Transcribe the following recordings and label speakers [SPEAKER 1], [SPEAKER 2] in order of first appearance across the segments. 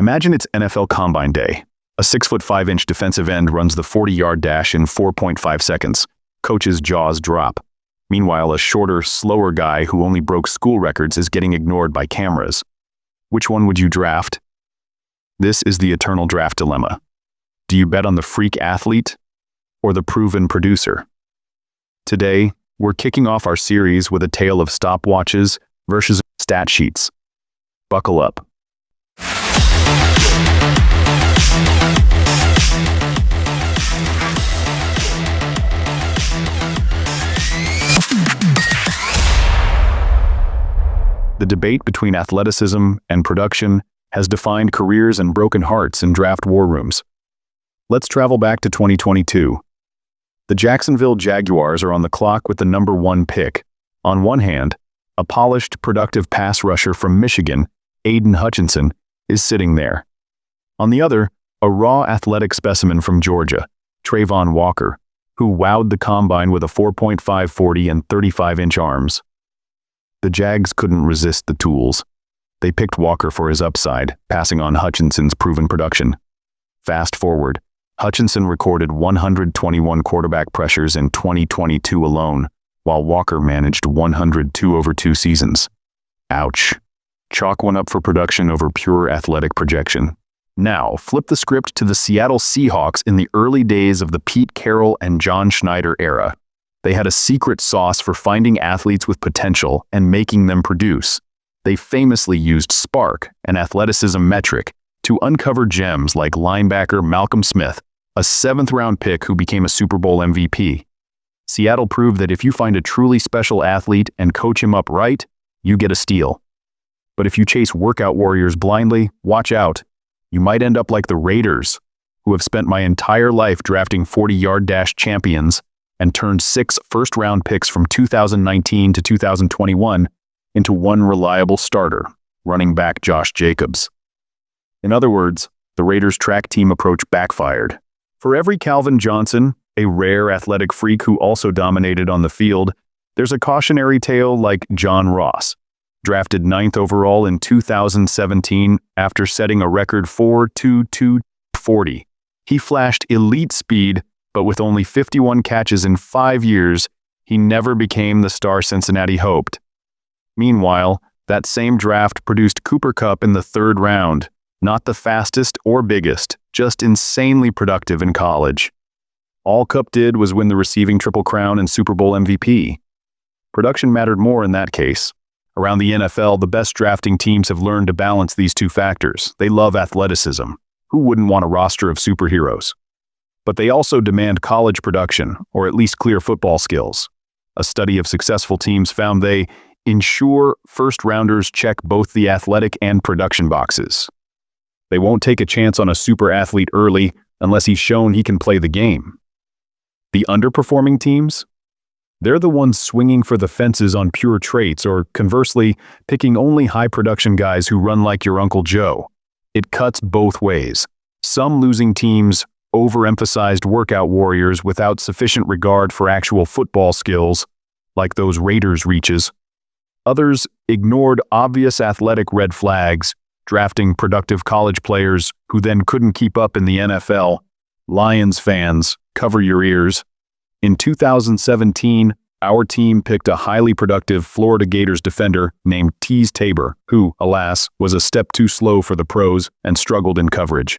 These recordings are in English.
[SPEAKER 1] Imagine it's NFL Combine Day. A 6'5" defensive end runs the 40-yard dash in 4.5 seconds. Coach's jaws drop. Meanwhile, a shorter, slower guy who only broke school records is getting ignored by cameras. Which one would you draft? This is the eternal draft dilemma. Do you bet on the freak athlete or the proven producer? Today, we're kicking off our series with a tale of stopwatches versus stat sheets. Buckle up. The debate between athleticism and production has defined careers and broken hearts in draft war rooms. Let's travel back to 2022. The Jacksonville Jaguars are on the clock with the number 1 pick. On one hand, a polished, productive pass rusher from Michigan, Aiden Hutchinson, is sitting there. On the other, a raw athletic specimen from Georgia, Travon Walker, who wowed the combine with a 4.5 40 and 35-inch arms. The Jags couldn't resist the tools. They picked Walker for his upside, passing on Hutchinson's proven production. Fast forward, Hutchinson recorded 121 quarterback pressures in 2022 alone, while Walker managed 102 over 2 seasons. Ouch. Chalk one up for production over pure athletic projection. Now, flip the script to the Seattle Seahawks in the early days of the Pete Carroll and John Schneider era. They had a secret sauce for finding athletes with potential and making them produce. They famously used Spark, an athleticism metric, to uncover gems like linebacker Malcolm Smith, a 7th-round pick who became a Super Bowl MVP. Seattle proved that if you find a truly special athlete and coach him up right, you get a steal. But if you chase workout warriors blindly, watch out. You might end up like the Raiders, who have spent my entire life drafting 40-yard dash champions and turned 6 first-round picks from 2019 to 2021 into one reliable starter, running back Josh Jacobs. In other words, the Raiders' track team approach backfired. For every Calvin Johnson, a rare athletic freak who also dominated on the field, there's a cautionary tale like John Ross, drafted 9th overall in 2017 after setting a record 4.22 40. He flashed elite speed, but with only 51 catches in 5 years, he never became the star Cincinnati hoped. Meanwhile, that same draft produced Cooper Kupp in the 3rd round, not the fastest or biggest, just insanely productive in college. All Kupp did was win the receiving Triple Crown and Super Bowl MVP. Production mattered more in that case. Around the NFL, the best drafting teams have learned to balance these two factors. They love athleticism. Who wouldn't want a roster of superheroes? But they also demand college production, or at least clear football skills. A study of successful teams found they ensure first-rounders check both the athletic and production boxes. They won't take a chance on a super athlete early unless he's shown he can play the game. The underperforming teams? They're the ones swinging for the fences on pure traits, or conversely, picking only high-production guys who run like your Uncle Joe. It cuts both ways. Some losing teams overemphasized workout warriors without sufficient regard for actual football skills, like those Raiders reaches. Others ignored obvious athletic red flags, drafting productive college players who then couldn't keep up in the NFL. Lions fans, cover your ears. In 2017, our team picked a highly productive Florida Gators defender named Teez Tabor, who, alas, was a step too slow for the pros and struggled in coverage.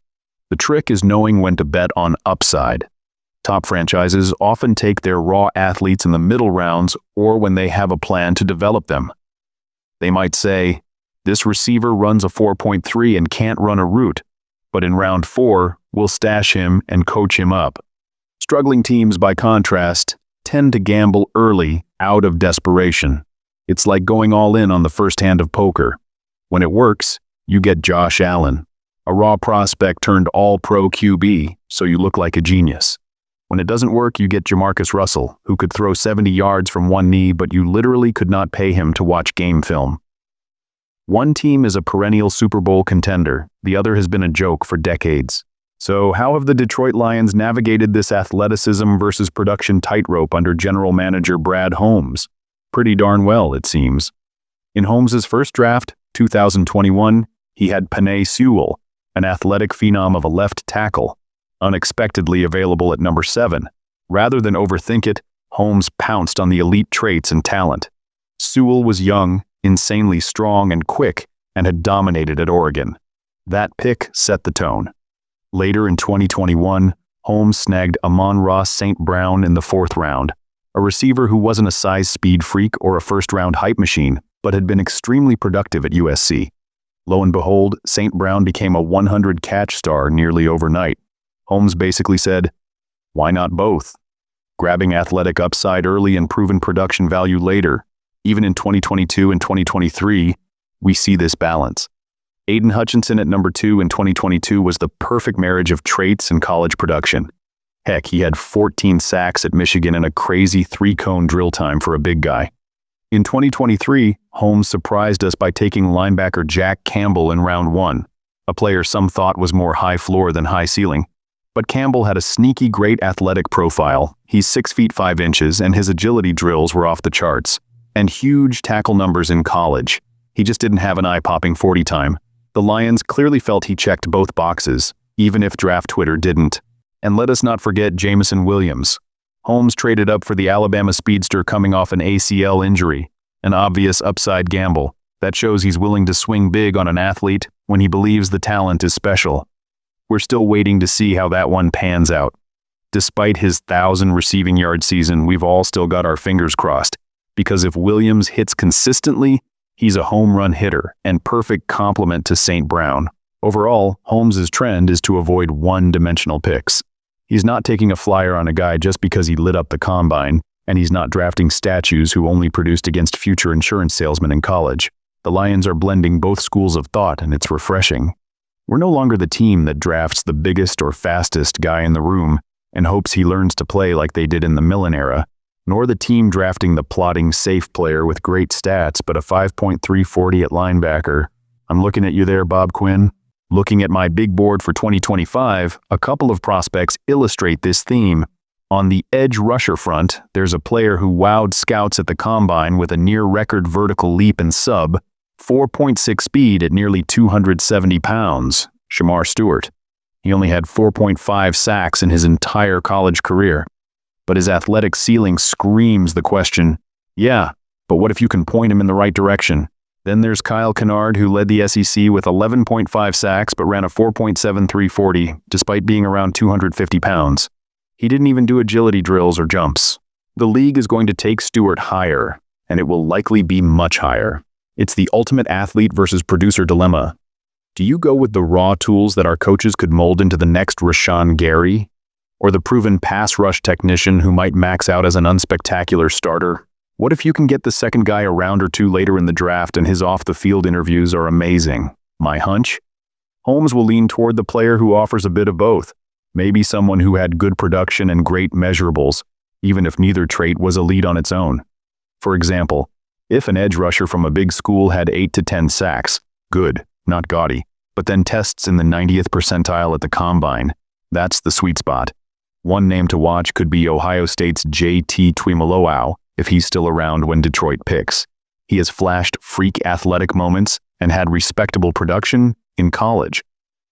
[SPEAKER 1] The trick is knowing when to bet on upside. Top franchises often take their raw athletes in the middle rounds or when they have a plan to develop them. They might say, this receiver runs a 4.3 and can't run a route, but in round 4, we'll stash him and coach him up. Struggling teams, by contrast, tend to gamble early out of desperation. It's like going all in on the first hand of poker. When it works, you get Josh Allen, a raw prospect turned all-pro QB, so you look like a genius. When it doesn't work, you get Jamarcus Russell, who could throw 70 yards from one knee, but you literally could not pay him to watch game film. One team is a perennial Super Bowl contender, the other has been a joke for decades. So how have the Detroit Lions navigated this athleticism versus production tightrope under general manager Brad Holmes? Pretty darn well, it seems. In Holmes' first draft, 2021, he had Penei Sewell, an athletic phenom of a left tackle, unexpectedly available at number 7. Rather than overthink it, Holmes pounced on the elite traits and talent. Sewell was young, insanely strong and quick, and had dominated at Oregon. That pick set the tone. Later in 2021, Holmes snagged Amon-Ra St. Brown in the 4th round, a receiver who wasn't a size speed freak or a first-round hype machine, but had been extremely productive at USC. Lo and behold, St. Brown became a 100-catch star nearly overnight. Holmes basically said, "Why not both?" Grabbing athletic upside early and proven production value later. Even in 2022 and 2023, we see this balance. Aiden Hutchinson at number 2 in 2022 was the perfect marriage of traits and college production. Heck, he had 14 sacks at Michigan and a crazy 3-cone drill time for a big guy. In 2023, Holmes surprised us by taking linebacker Jack Campbell in round 1, a player some thought was more high floor than high ceiling. But Campbell had a sneaky great athletic profile. He's 6 feet 5 inches and his agility drills were off the charts. And huge tackle numbers in college. He just didn't have an eye-popping 40 time. The Lions clearly felt he checked both boxes, even if draft Twitter didn't. And let us not forget Jameson Williams. Holmes traded up for the Alabama speedster coming off an ACL injury, an obvious upside gamble. That shows he's willing to swing big on an athlete when he believes the talent is special. We're still waiting to see how that one pans out. Despite his 1,000 receiving yard season, we've all still got our fingers crossed. Because if Williams hits consistently, he's a home run hitter and perfect complement to St. Brown. Overall, Holmes' trend is to avoid one-dimensional picks. He's not taking a flyer on a guy just because he lit up the combine, and he's not drafting statues who only produced against future insurance salesmen in college. The Lions are blending both schools of thought, and it's refreshing. We're no longer the team that drafts the biggest or fastest guy in the room and hopes he learns to play like they did in the Millen era, nor the team drafting the plodding safe player with great stats but a 5.340 at linebacker. I'm looking at you there, Bob Quinn. Looking at my big board for 2025, a couple of prospects illustrate this theme. On the edge rusher front, there's a player who wowed scouts at the combine with a near-record vertical leap and sub, 4.6 speed at nearly 270 pounds, Shamar Stewart. He only had 4.5 sacks in his entire college career. But his athletic ceiling screams the question, yeah, but what if you can point him in the right direction? Then there's Kyle Kennard, who led the SEC with 11.5 sacks but ran a 4.7340 despite being around 250 pounds. He didn't even do agility drills or jumps. The league is going to take Stewart higher, and it will likely be much higher. It's the ultimate athlete versus producer dilemma. Do you go with the raw tools that our coaches could mold into the next Rashawn Gary? Or the proven pass rush technician who might max out as an unspectacular starter? What if you can get the second guy a round or two later in the draft and his off-the-field interviews are amazing? My hunch? Holmes will lean toward the player who offers a bit of both. Maybe someone who had good production and great measurables, even if neither trait was elite on its own. For example, if an edge rusher from a big school had 8 to 10 sacks, good, not gaudy, but then tests in the 90th percentile at the combine, that's the sweet spot. One name to watch could be Ohio State's J.T. Tuimoloau, if he's still around when Detroit picks. He has flashed freak athletic moments and had respectable production in college.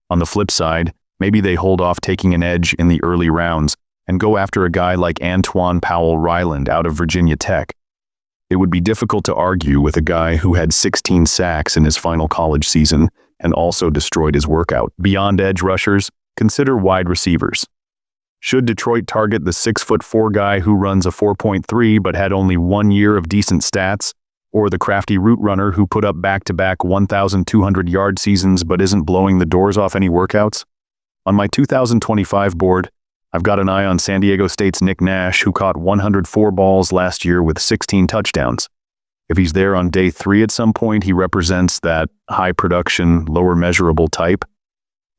[SPEAKER 1] On the flip side, maybe they hold off taking an edge in the early rounds and go after a guy like Antoine Powell-Ryland out of Virginia Tech. It would be difficult to argue with a guy who had 16 sacks in his final college season and also destroyed his workout. Beyond edge rushers, consider wide receivers. Should Detroit target the 6'4" guy who runs a 4.3 but had only 1 year of decent stats, or the crafty route runner who put up back-to-back 1,200-yard seasons but isn't blowing the doors off any workouts? On my 2025 board, I've got an eye on San Diego State's Nick Nash, who caught 104 balls last year with 16 touchdowns. If he's there on day 3 at some point, he represents that high-production, lower measurable type.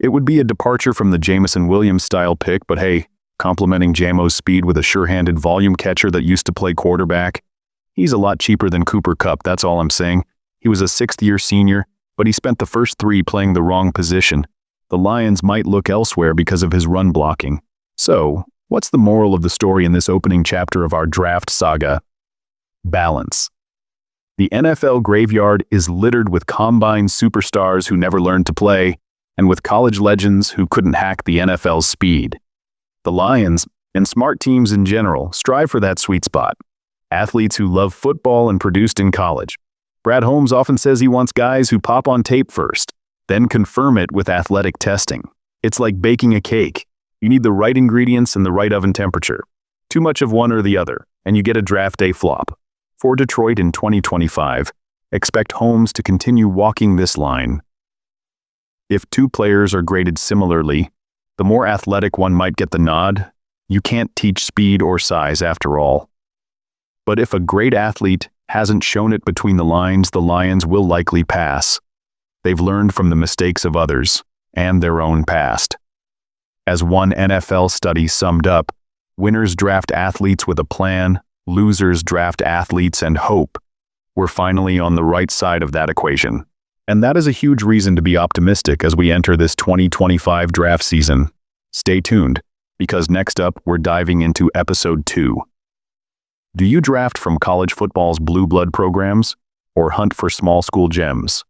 [SPEAKER 1] It would be a departure from the Jameson Williams style pick, but hey, complementing Jamo's speed with a sure-handed volume catcher that used to play quarterback. He's a lot cheaper than Cooper Kupp, that's all I'm saying. He was a 6th-year senior, but he spent the first 3 playing the wrong position. The Lions might look elsewhere because of his run blocking. So, what's the moral of the story in this opening chapter of our draft saga? Balance. The NFL graveyard is littered with combine superstars who never learned to play, and with college legends who couldn't hack the NFL's speed. The Lions, and smart teams in general, strive for that sweet spot. Athletes who love football and produced in college. Brad Holmes often says he wants guys who pop on tape first, then confirm it with athletic testing. It's like baking a cake. You need the right ingredients and the right oven temperature. Too much of one or the other, and you get a draft day flop. For Detroit in 2025, expect Holmes to continue walking this line. If two players are graded similarly, the more athletic one might get the nod. You can't teach speed or size after all. But if a great athlete hasn't shown it between the lines, the Lions will likely pass. They've learned from the mistakes of others and their own past. As one NFL study summed up, winners draft athletes with a plan, losers draft athletes and hope. We're finally on the right side of that equation. And that is a huge reason to be optimistic as we enter this 2025 draft season. Stay tuned, because next up we're diving into episode 2. Do you draft from college football's blue blood programs or hunt for small school gems?